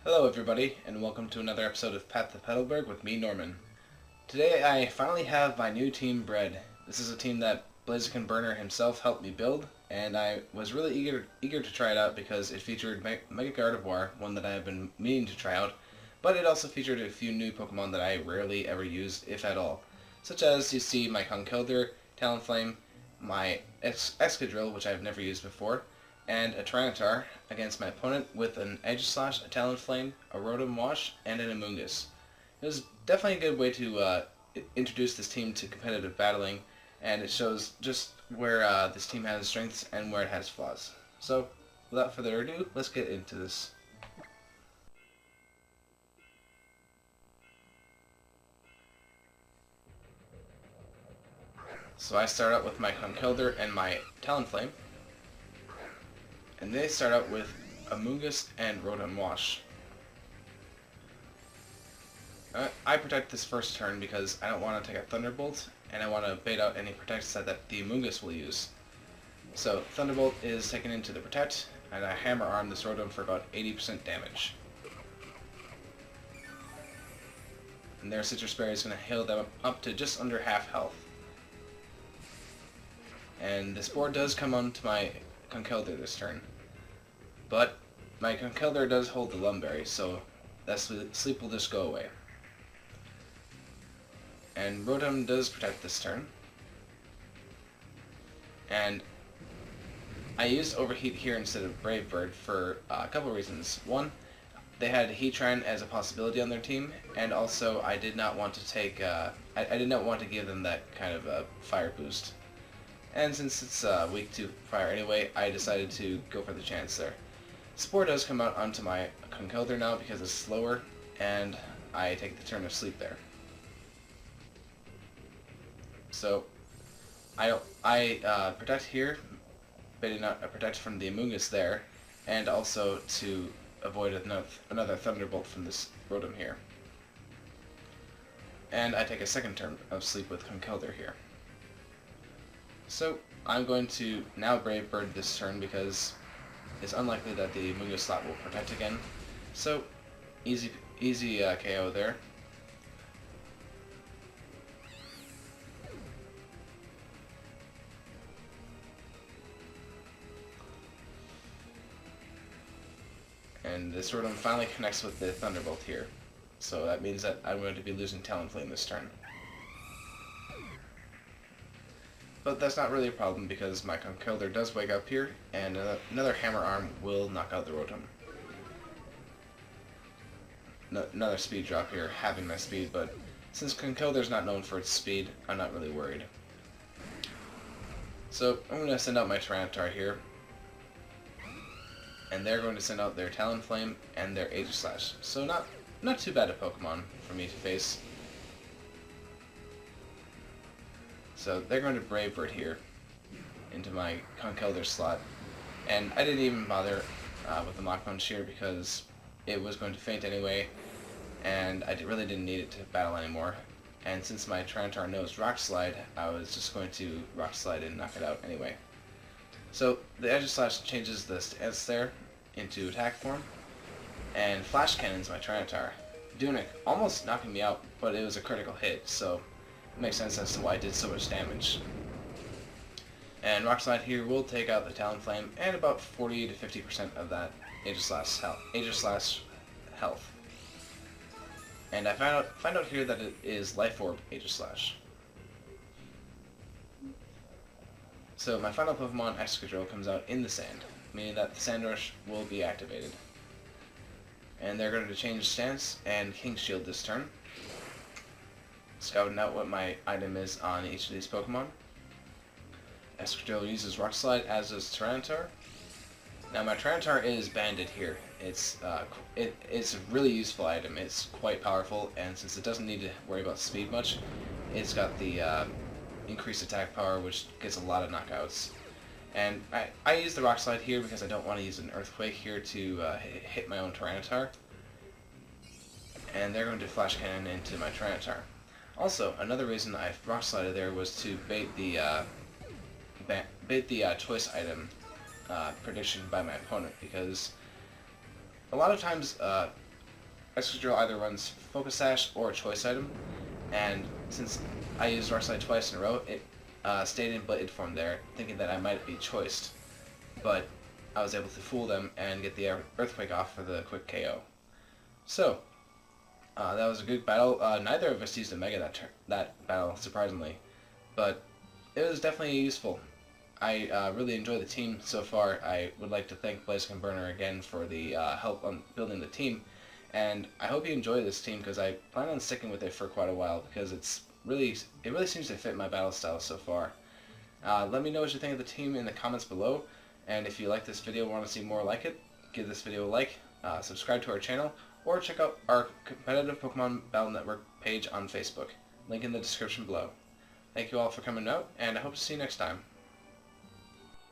Hello everybody, and welcome to another episode of Path to Petalburg with me, Norman. Today I finally have my new team bred. This is a team that Blaziken Burner himself helped me build, and I was really eager to try it out because it featured Mega Gardevoir, one that I have been meaning to try out, but it also featured a few new Pokemon that I rarely ever used, if at all. Such as, you see, my Conkeldurr, Talonflame, my Excadrill, which I've never used before, and a Tyranitar against my opponent with an Aegislash, a Talonflame, a Rotom Wash, and an Amoonguss. It was definitely a good way to introduce this team to competitive battling, and it shows just where this team has strengths and where it has flaws. So, without further ado, let's get into this. So I start out with my Conkeldurr and my Talonflame, and they start out with Amoonguss and Rotom Wash. I protect this first turn because I don't want to take a Thunderbolt, and I want to bait out any Protect set that the Amoonguss will use. So Thunderbolt is taken into the Protect, and I Hammer Arm this Rotom for about 80% damage. And their Citrus Berry is going to heal them up to just under half health. And the Spore does come onto my Conkeldurr this turn. But my Conkeldurr does hold the Lumberry, so that sleep will just go away. And Rotom does protect this turn. And I used Overheat here instead of Brave Bird for a couple reasons. One, they had Heatran as a possibility on their team, and also I did not want to take I did not want to give them that kind of a fire boost. And since it's weak to fire anyway, I decided to go for the chance there. Spore does come out onto my Conkeldurr now because it's slower, and I take the turn of sleep there. So I protect here, baiting out a protect from the Amoonguss there, and also to avoid another Thunderbolt from this Rotom here. And I take a second turn of sleep with Conkeldurr here. So I'm going to now Brave Bird this turn because it's unlikely that the Amoonguss slot will protect again. So easy KO there. And this Rotom finally connects with the Thunderbolt here. So that means that I'm going to be losing Talonflame this turn. But that's not really a problem because my Conkeldurr does wake up here, and another Hammer Arm will knock out the Rotom. Another speed drop here, halving my speed, but since Conkeldurr's not known for its speed, I'm not really worried. So I'm going to send out my Tyranitar here, and they're going to send out their Talonflame and their Aegislash. So not too bad a Pokemon for me to face. So they're going to Brave Bird here into my Conkeldurr slot. And I didn't even bother with the Mach Punch here because it was going to faint anyway, and I really didn't need it to battle anymore. And since my Tyranitar knows Rock Slide, I was just going to Rock Slide and knock it out anyway. So the Aegislash changes the stance there into attack form, and Flash Cannon's my Tyranitar, doing it, almost knocking me out, but it was a critical hit, so it makes sense as to why I did so much damage. And Rock Slide here will take out the Talonflame and about 40 to 50% of that Aegislash health. And I find out here that it is Life Orb Aegislash. So my final Pokemon, Excadrill, comes out in the sand, meaning that the Sand Rush will be activated. And they're going to change stance and King Shield this turn, scouting out what my item is on each of these Pokemon. Excadrill uses Rock Slide, as does Tyranitar. Now my Tyranitar is banded here. It's a really useful item. It's quite powerful, and since it doesn't need to worry about speed much, it's got the increased attack power, which gets a lot of knockouts. And I use the Rock Slide here because I don't want to use an Earthquake here to hit my own Tyranitar. And they're going to Flash Cannon into my Tyranitar. Also, another reason I Rock Slided there was to bait the choice item prediction by my opponent, because a lot of times Excadrill either runs Focus Sash or Choice Item, and since I used Rock Slide twice in a row, it stayed in Bladed form there, thinking that I might be choiced, but I was able to fool them and get the Earthquake off for the quick KO. So, that was a good battle. Neither of us used a Mega that battle, surprisingly, but it was definitely useful. I really enjoy the team so far. I would like to thank Blaziken Burner again for the help on building the team, and I hope you enjoy this team because I plan on sticking with it for quite a while because it really seems to fit my battle style so far. Let me know what you think of the team in the comments below, and if you like this video and want to see more like it, give this video a like, subscribe to our channel, or check out our competitive Pokemon Battle Network page on Facebook. Link in the description below. Thank you all for coming out, and I hope to see you next time.